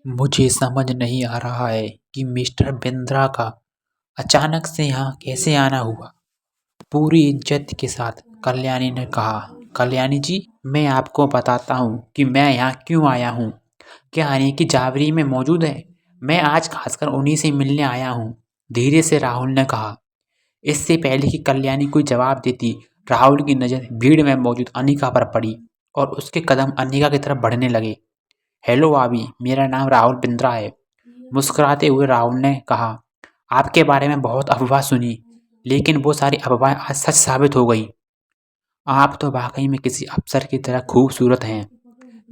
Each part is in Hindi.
मुझे समझ नहीं आ रहा है कि मिस्टर बिंद्रा का अचानक से यहाँ कैसे आना हुआ। पूरी इज्जत के साथ कल्याणी ने कहा। कल्याणी जी, मैं आपको बताता हूँ कि मैं यहाँ क्यों आया हूँ। क्या अनिकी जावरी में मौजूद है? मैं आज खासकर उन्हीं से मिलने आया हूँ, धीरे से राहुल ने कहा। इससे पहले कि कल्याणी कोई जवाब देती, राहुल की नज़र भीड़ में मौजूद अनिका पर पड़ी और उसके कदम अनिका की तरफ बढ़ने लगे। हेलो भाभी, मेरा नाम राहुल बिंद्रा है, मुस्कुराते हुए राहुल ने कहा। आपके बारे में बहुत अफवाह सुनी, लेकिन वो सारी अफवाहें आज सच साबित हो गई। आप तो वाकई में किसी अफसर की तरह खूबसूरत हैं।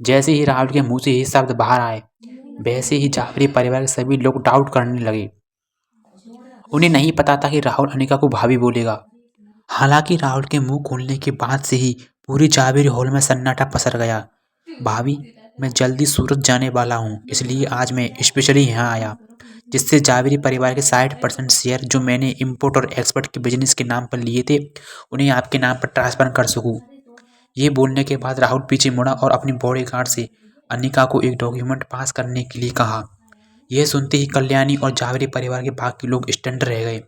जैसे ही राहुल के मुंह से ये शब्द बाहर आए, वैसे ही जाफरी परिवार के सभी लोग डाउट करने लगे। उन्हें नहीं पता था कि राहुल अनिका को भाभी बोलेगा। हालांकि राहुल के मुंह खोलने के बाद से ही पूरी जावेरी हॉल में सन्नाटा पसर गया। भाभी, मैं जल्दी सूरत जाने वाला हूँ, इसलिए आज मैं स्पेशली यहाँ आया, जिससे जावेरी परिवार के 60% शेयर जो मैंने इम्पोर्ट और एक्सपोर्ट के बिजनेस के नाम पर लिए थे, उन्हें आपके नाम पर ट्रांसफर कर सकूँ। ये बोलने के बाद राहुल पीछे मुड़ा और अपनी बॉडीगार्ड से अनिका को एक डॉक्यूमेंट पास करने के लिए कहा। यह सुनते ही कल्याणी और जावेरी परिवार के बाकी लोग स्टंट रह गए।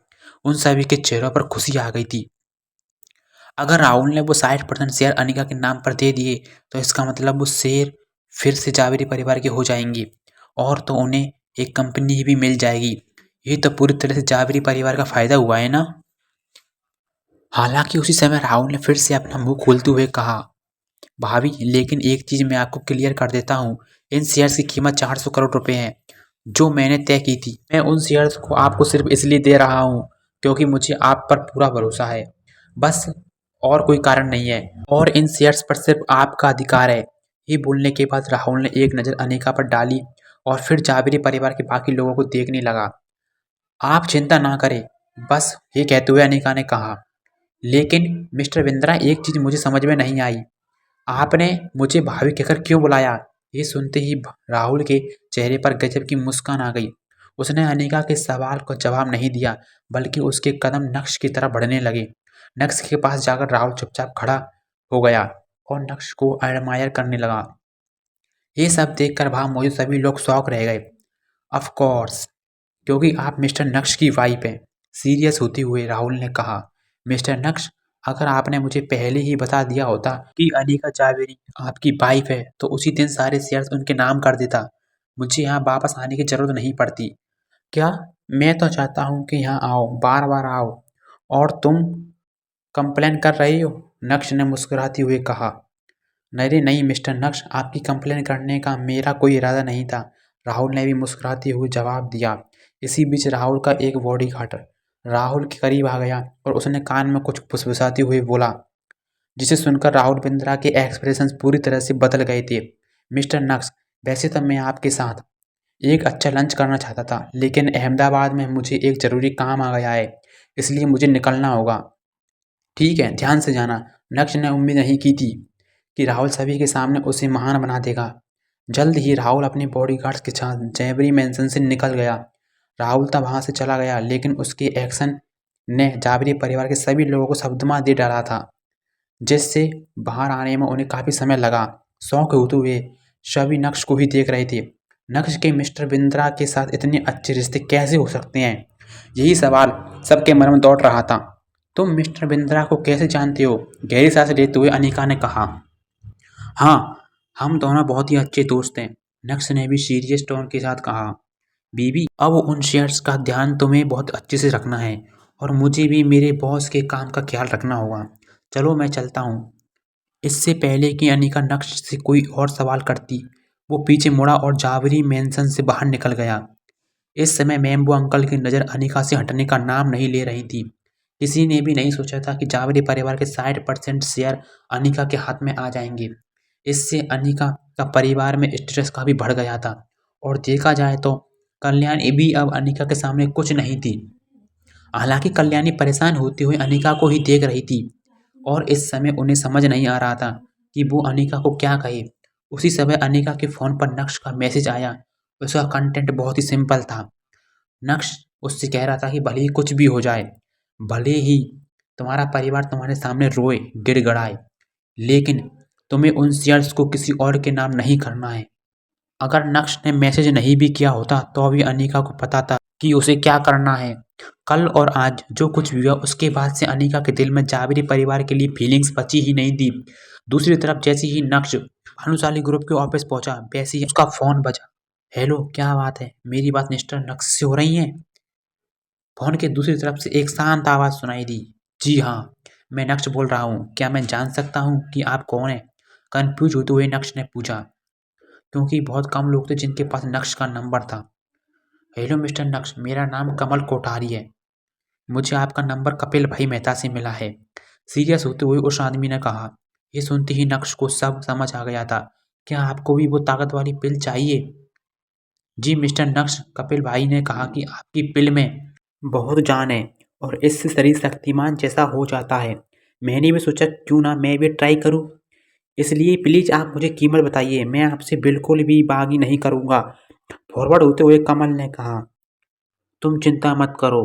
उन सभी के चेहरों पर खुशी आ गई थी। अगर राहुल ने वो 60% शेयर अनिका के नाम पर दे दिए, तो इसका मतलब वो शेयर फिर से जावेरी परिवार के हो जाएंगे और तो उन्हें एक कंपनी भी मिल जाएगी। ये तो पूरी तरह से जावेरी परिवार का फायदा हुआ है ना। हालांकि उसी समय राहुल ने फिर से अपना मुंह खोलते हुए कहा, भाभी, लेकिन एक चीज मैं आपको क्लियर कर देता हूँ, इन शेयर्स की कीमत 400 करोड़ रुपए है, जो मैंने तय की थी। मैं उन शेयर्स को आपको सिर्फ इसलिए दे रहा हूँ क्योंकि मुझे आप पर पूरा भरोसा है, बस, और कोई कारण नहीं है। और इन शेयर्स पर सिर्फ आपका अधिकार है। ये बोलने के बाद राहुल ने एक नज़र अनिका पर डाली और फिर जावेरी परिवार के बाकी लोगों को देखने लगा। आप चिंता ना करें, बस, ये कहते हुए अनिका ने कहा। लेकिन मिस्टर बिंद्रा, एक चीज मुझे समझ में नहीं आई, आपने मुझे भाभी कहकर क्यों बुलाया? ये सुनते ही राहुल के चेहरे पर गजब की मुस्कान आ गई। उसने अनिका के सवाल को जवाब नहीं दिया, बल्कि उसके कदम नक्श की तरफ बढ़ने लगे। नक्श के पास जाकर राहुल चुपचाप खड़ा हो गया और नक्श को एडमायर करने लगा। ये सब देखकर वहां मौजूद सभी लोग शौक रह गए। ऑफ कोर्स, क्योंकि आप मिस्टर नक्श की वाइफ हैं, सीरियस होते हुए राहुल ने कहा। मिस्टर नक्श, अगर आपने मुझे पहले ही बता दिया होता कि अनिका जावेरी आपकी वाइफ है, तो उसी दिन सारे शेयर्स उनके नाम कर देता। मुझे यहाँ वापस आने की जरूरत नहीं पड़ती। क्या? मैं तो चाहता हूँ कि यहाँ आओ, बार बार आओ। और तुम कंप्लेन कर रही हो? नक्श ने मुस्कुराते हुए कहा। नहीं नहीं मिस्टर नक्श, आपकी कंप्लेन करने का मेरा कोई इरादा नहीं था, राहुल ने भी मुस्कुराते हुए जवाब दिया। इसी बीच राहुल का एक बॉडीगार्ड राहुल के करीब आ गया और उसने कान में कुछ फुसफुसाते हुए बोला, जिसे सुनकर राहुल बिंद्रा के एक्सप्रेशंस पूरी तरह से बदल गए थे। मिस्टर नक्श, वैसे तो मैं आपके साथ एक अच्छा लंच करना चाहता था, लेकिन अहमदाबाद में मुझे एक ज़रूरी काम आ गया है, इसलिए मुझे निकलना होगा। ठीक है, ध्यान से जाना। नक्श ने उम्मीद नहीं की थी कि राहुल सभी के सामने उसे महान बना देगा। जल्द ही राहुल अपने बॉडीगार्ड्स के साथ जयबरी मैंसन से निकल गया। राहुल तब वहां से चला गया, लेकिन उसके एक्शन ने जावरी परिवार के सभी लोगों को सदमा दे डाला था, जिससे बाहर आने में उन्हें काफी समय लगा। शौक होते हुए सभी नक्श को ही देख रहे थे। नक्श के मिस्टर बिंद्रा के साथ इतने अच्छे रिश्ते कैसे हो सकते हैं? यही सवाल सबके मन में दौड़ रहा था। तुम मिस्टर बिंद्रा को कैसे जानते हो? गहरी सांस लेते हुए अनिका ने कहा। हाँ, हम दोनों बहुत ही अच्छे दोस्त हैं, नक्श ने भी सीरियस टोन के साथ कहा। बीबी, अब उन शेयर्स का ध्यान तुम्हें बहुत अच्छे से रखना है और मुझे भी मेरे बॉस के काम का ख्याल रखना होगा। चलो मैं चलता हूँ। इससे पहले कि अनिका नक्श से कोई और सवाल करती, वो पीछे मुड़ा और जावरी मैंसन से बाहर निकल गया। इस समय मैम्बो अंकल की नज़र अनिका से हटने का नाम नहीं ले रही थी। किसी ने भी नहीं सोचा था कि जावरी परिवार के 60% शेयर अनिका के हाथ में आ जाएंगे। इससे अनिका का परिवार में स्ट्रेस काफी बढ़ गया था और देखा जाए तो कल्याणी भी अब अनिका के सामने कुछ नहीं थी। हालांकि कल्याणी परेशान होती हुई अनिका को ही देख रही थी और इस समय उन्हें समझ नहीं आ रहा था कि वो अनिका को क्या कहे। उसी समय अनिका के फोन पर नक्श का मैसेज आया। उसका कंटेंट बहुत ही सिंपल था। नक्श उससे कह रहा था कि भले ही कुछ भी हो जाए, भले ही तुम्हारा परिवार तुम्हारे सामने रोए गिड़गिड़ाए, लेकिन तुम्हें उन शेयर्स को किसी और के नाम नहीं करना है। अगर नक्श ने मैसेज नहीं भी किया होता तो भी अनिका को पता था कि उसे क्या करना है। कल और आज जो कुछ भी हुआ उसके बाद से अनिका के दिल में जावेरी परिवार के लिए फीलिंग्स बची ही नहीं थी। दूसरी तरफ जैसे ही नक्श भानुशाली ग्रुप के ऑफिस पहुंचा वैसे ही उसका फोन बजा। हेलो, क्या बात है? मेरी बात मिस्टर नक्श से हो रही है? फोन के दूसरी तरफ से एक शांत आवाज सुनाई दी। जी हाँ, मैं नक्श बोल रहा हूँ। क्या मैं जान सकता हूँ कि आप कौन है? कंफ्यूज होते हुए नक्श ने पूछा, क्योंकि बहुत कम लोग थे जिनके पास नक्श का नंबर था। हेलो मिस्टर नक्श, मेरा नाम कमल कोठारी है। मुझे आपका नंबर कपिल भाई मेहता से मिला है। सीरियस होते हुए उस आदमी ने कहा। ये सुनते ही नक्श को सब समझ आ गया था। क्या आपको भी वो ताकत वाली पिल चाहिए? जी मिस्टर नक्श, कपिल भाई ने कहा कि आपकी पिल में बहुत जान है और इससे शरीर शक्तिमान जैसा हो जाता है। मैंने भी सोचा क्यों ना मैं भी ट्राई करूं। इसलिए प्लीज आप मुझे कीमत बताइए, मैं आपसे बिल्कुल भी बागी नहीं करूंगा। फॉरवर्ड होते हुए कमल ने कहा, तुम चिंता मत करो।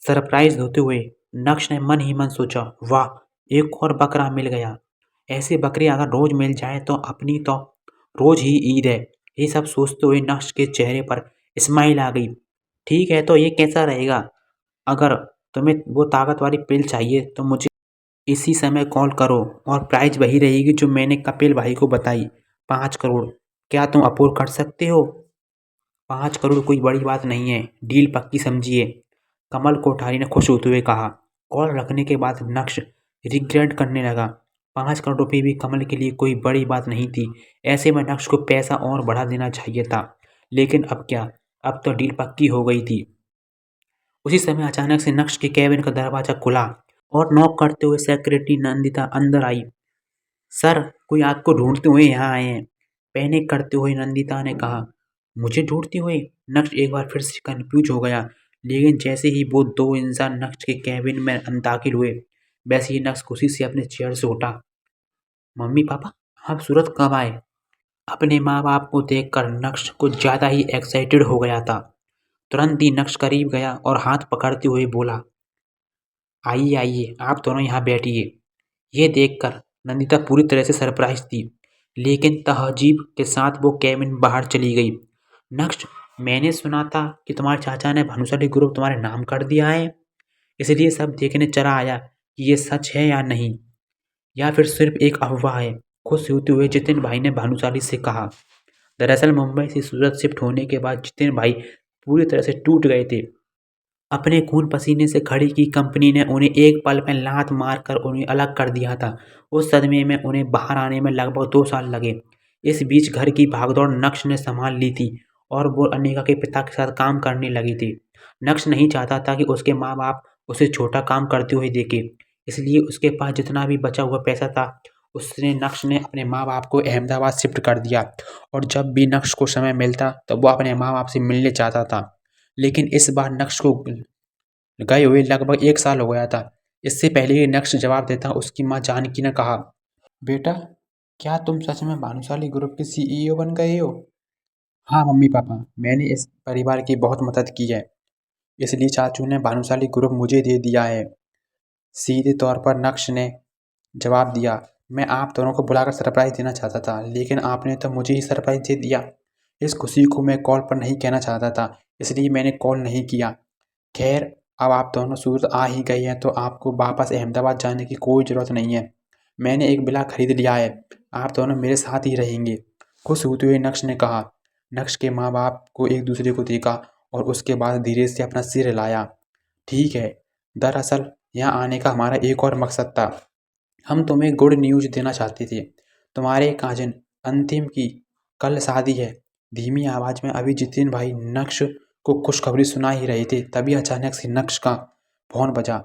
सरप्राइज होते हुए नक्श ने मन ही मन सोचा, वाह, एक और बकरा मिल गया। ऐसे बकरे अगर रोज मिल जाए तो अपनी तो रोज ही ईद है। ये सब सोचते हुए नक्श के चेहरे पर स्माइल आ गई। ठीक है, तो ये कैसा रहेगा? अगर तुम्हें वो ताकत वाली पिल चाहिए तो मुझे इसी समय कॉल करो और प्राइस वही रहेगी जो मैंने कपिल भाई को बताई, 5 करोड़। क्या तुम अफोर्ड कर सकते हो? 5 करोड़ कोई बड़ी बात नहीं है, डील पक्की समझिए, कमल कोठारी ने खुश होते हुए कहा। कॉल रखने के बाद नक्श रिग्रेट करने लगा। 5 करोड़ रुपये भी कमल के लिए कोई बड़ी बात नहीं थी। ऐसे में नक्श को पैसा और बढ़ा देना चाहिए था, लेकिन अब क्या, अब तो डील पक्की हो गई थी। उसी समय अचानक से नक्श के कैबिन का दरवाजा खुला और नॉक करते हुए सेक्रेटरी नंदिता अंदर आई। सर, कोई आपको ढूंढते हुए यहाँ आए हैं, पैनिक करते हुए नंदिता ने कहा। मुझे ढूंढते हुए? नक्श एक बार फिर से कंफ्यूज हो गया, लेकिन जैसे ही वो दो इंसान नक्श के कैबिन में दाखिल हुए वैसे ही नक्श खुशी से अपने चेयर से उठा। मम्मी पापा, आप सूरत कब आए? अपने माँ बाप को देखकर नक्श कुछ ज्यादा ही एक्साइटेड हो गया था। तुरंत ही नक्श करीब गया और हाथ पकड़ते हुए बोला, आइए आइए, आप दोनों यहाँ बैठिए। ये देखकर नंदिता पूरी तरह से सरप्राइज थी, लेकिन तहजीब के साथ वो कैबिन बाहर चली गई। नक्श, मैंने सुना था कि तुम्हारे चाचा ने भानुशाली ग्रुप तुम्हारे नाम कर दिया है, इसलिए सब देखने चला आया कि ये सच है या नहीं, या फिर सिर्फ एक अफवाह है। खुश होते हुए जितिन भाई ने भानुशाली से कहा। दरअसल मुंबई से सूरत शिफ्ट होने के बाद जितिन भाई पूरी तरह से टूट गए थे। अपने खून पसीने से खड़ी की कंपनी ने उन्हें एक पल में लात मारकर उन्हें अलग कर दिया था। उस सदमे में उन्हें बाहर आने में लगभग 2 साल लगे। इस बीच घर की भागदौड़ नक्श ने संभाल ली थी और वो अनिका के पिता के साथ काम करने लगी थी। नक्श नहीं चाहता था कि उसके माँ बाप उसे छोटा काम करते हुए देखे, इसलिए उसके पास जितना भी बचा हुआ पैसा था उसने नक्श ने अपने माँ बाप को अहमदाबाद शिफ्ट कर दिया। और जब भी नक्श को समय मिलता तब वो अपने माँ बाप से मिलने चाहता था। लेकिन इस बार नक्श को गए हुए लगभग 1 साल हो गया था। इससे पहले कि नक्श जवाब देता उसकी माँ जानकी ने कहा, बेटा, क्या तुम सच में भानुशाली ग्रुप के सीईओ बन गए हो? हाँ मम्मी पापा, मैंने इस परिवार की बहुत मदद की है, इसलिए चाचू ने भानुशाली ग्रुप मुझे दे दिया है। सीधे तौर पर नक्श ने जवाब दिया, मैं आप दोनों को बुलाकर सरप्राइज देना चाहता था, लेकिन आपने तो मुझे ही सरप्राइज दे दिया। इस खुशी को मैं कॉल पर नहीं कहना चाहता था, इसलिए मैंने कॉल नहीं किया। खैर, अब आप दोनों सूरत आ ही गए हैं तो आपको वापस अहमदाबाद जाने की कोई ज़रूरत नहीं है। मैंने एक विला खरीद लिया है, आप दोनों मेरे साथ ही रहेंगे। खुश होते हुए नक्श ने कहा। नक्श के माँ बाप को एक दूसरे को देखा और उसके बाद धीरे से अपना सिर हिलाया। ठीक है, दरअसल यहाँ आने का हमारा एक और मकसद था। हम तुम्हें गुड न्यूज़ देना चाहते थे। तुम्हारे काजिन अंतिम की कल शादी है। धीमी आवाज़ में अभी जितिन भाई नक्श को खुशखबरी सुना ही रहे थे, तभी अचानक से नक्श का फ़ोन बजा।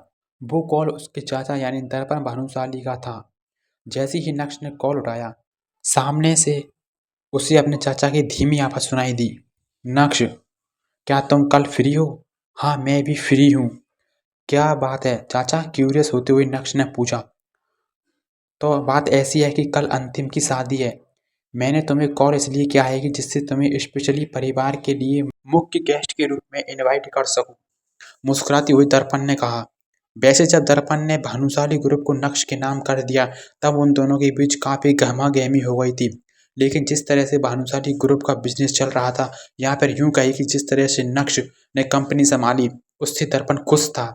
वो कॉल उसके चाचा यानी दर्पण भानुशाली का था। जैसे ही नक्श ने कॉल उठाया, सामने से उसे अपने चाचा की धीमी आवाज़ सुनाई दी। नक्श, क्या तुम कल फ्री हो? हाँ, मैं भी फ्री हूँ। क्या बात है चाचा? क्यूरियस होते हुए नक्श ने पूछा। तो बात ऐसी है कि कल अंतिम की शादी है। मैंने तुम्हें कॉल इसलिए किया है कि जिससे तुम्हें स्पेशली परिवार के लिए मुख्य गेस्ट के रूप में इनवाइट कर सकूं। मुस्कुराती हुई दर्पण ने कहा। वैसे जब दर्पण ने भानुशाली ग्रुप को नक्श के नाम कर दिया तब उन दोनों के बीच काफ़ी गहमा गहमी हो गई थी, लेकिन जिस तरह से भानुशाली ग्रुप का बिजनेस चल रहा था, यहाँ पर यूं कही कि जिस तरह से नक्श ने कंपनी संभाली, उससे दर्पण खुश था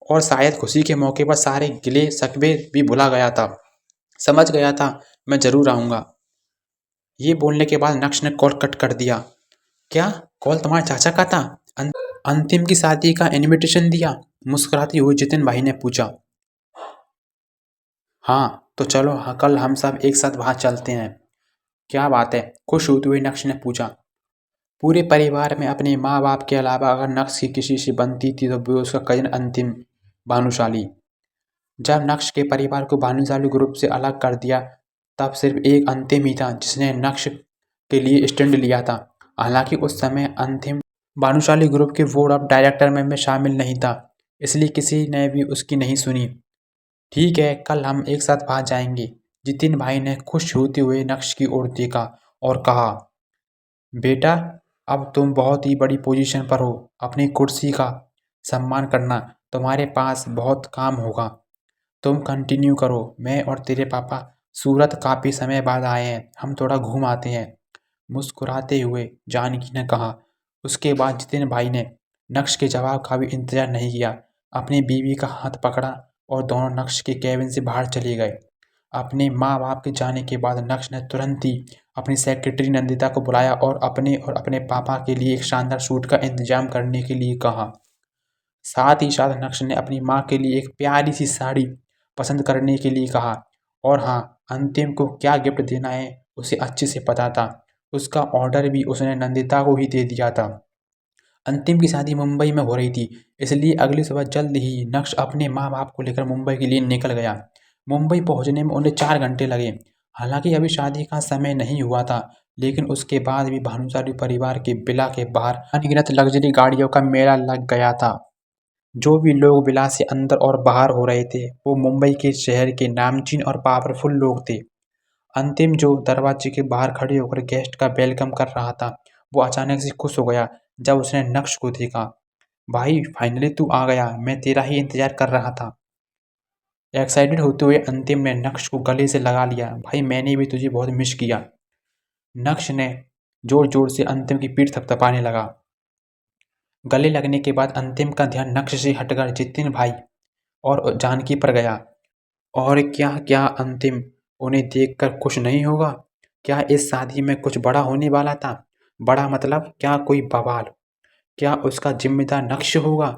और शायद खुशी के मौके पर सारे गिले शिकवे भी भुला गया था। समझ गया था मैं जरूर आऊंगा। ये बोलने के बाद नक्श ने कॉल कट कर दिया। क्या कॉल तुम्हारे चाचा का था? अंतिम की शादी का इनविटेशन दिया? मुस्कुराती हुई जितिन भाई ने पूछा। हाँ तो चलो, हाँ, कल हम सब एक साथ वहाँ चलते हैं। क्या बात है? खुश होते हुए नक्श ने पूछा। पूरे परिवार में अपने माँ बाप के अलावा अगर नक्श की किसी से बनती थी तो वो उसका कजिन अंतिम, भानुशाली। जब नक्श के परिवार को भानुशाली ग्रुप से अलग कर दिया, तब सिर्फ एक अंतिम ही था जिसने नक्श के लिए स्टैंड लिया था। हालांकि उस समय अंतिम भानुशाली ग्रुप के बोर्ड ऑफ डायरेक्टर में शामिल नहीं था, इसलिए किसी ने भी उसकी नहीं सुनी। ठीक है, कल हम एक साथ वहाँ जाएंगे। जितिन भाई ने खुश होते हुए नक्श की ओर देखा और कहा, बेटा अब तुम बहुत ही बड़ी पोजीशन पर हो, अपनी कुर्सी का सम्मान करना, तुम्हारे पास बहुत काम होगा। तुम कंटिन्यू करो, मैं और तेरे पापा सूरत काफ़ी समय बाद आए हैं, हम थोड़ा घूम आते हैं, मुस्कुराते हुए जानकी ने कहा। उसके बाद जितिन भाई ने नक्श के जवाब का भी इंतजार नहीं किया, अपनी बीवी का हाथ पकड़ा और दोनों नक्श के केबिन से बाहर चले गए। अपने माँ बाप के जाने के बाद नक्श ने तुरंत ही अपनी सेक्रेटरी नंदिता को बुलाया और अपने पापा के लिए एक शानदार सूट का इंतजाम करने के लिए कहा। साथ ही साथ नक्श ने अपनी माँ के लिए एक प्यारी सी साड़ी पसंद करने के लिए कहा। और हाँ, अंतिम को क्या गिफ्ट देना है उसे अच्छे से पता था, उसका ऑर्डर भी उसने नंदिता को ही दे दिया था। अंतिम की शादी मुंबई में हो रही थी, इसलिए अगली सुबह जल्द ही नक्श अपने माँ बाप को लेकर मुंबई के लिए निकल गया। मुंबई पहुंचने में उन्हें 4 घंटे लगे। हालांकि अभी शादी का समय नहीं हुआ था, लेकिन उसके बाद भी भानुशाली परिवार के विला के बाहर अनगिनत लग्जरी गाड़ियों का मेला लग गया था। जो भी लोग विला से अंदर और बाहर हो रहे थे, वो मुंबई के शहर के नामचीन और पावरफुल लोग थे। अंतिम जो दरवाजे के बाहर खड़े होकर गेस्ट का वेलकम कर रहा था, वो अचानक से खुश हो गया जब उसने नक्श को देखा। भाई फाइनली तू आ गया, मैं तेरा ही इंतजार कर रहा था। एक्साइटेड होते हुए अंतिम ने नक्श को गले से लगा लिया। भाई मैंने भी तुझे बहुत मिस किया। नक्श ने जोर जोर से अंतिम की पीठ थपथपाने लगा। गले लगने के बाद अंतिम का ध्यान नक्श से हटकर जितिन भाई और जानकी पर गया। और क्या क्या अंतिम उन्हें देखकर खुश नहीं होगा? क्या इस शादी में कुछ बड़ा होने वाला था? बड़ा मतलब क्या कोई बवाल? क्या उसका जिम्मेदार नक्श होगा?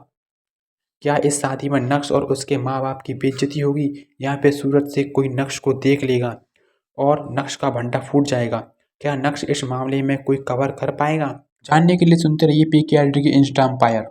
क्या इस शादी में नक्श और उसके माँ बाप की बेइज्जती होगी, या फिर सूरत से कोई नक्श को देख लेगा और नक्श का भंडा फूट जाएगा? क्या नक्श इस मामले में कोई कवर कर पाएगा? जानने के लिए सुनते रहिए PKRD की इंस्टा एम्पायर।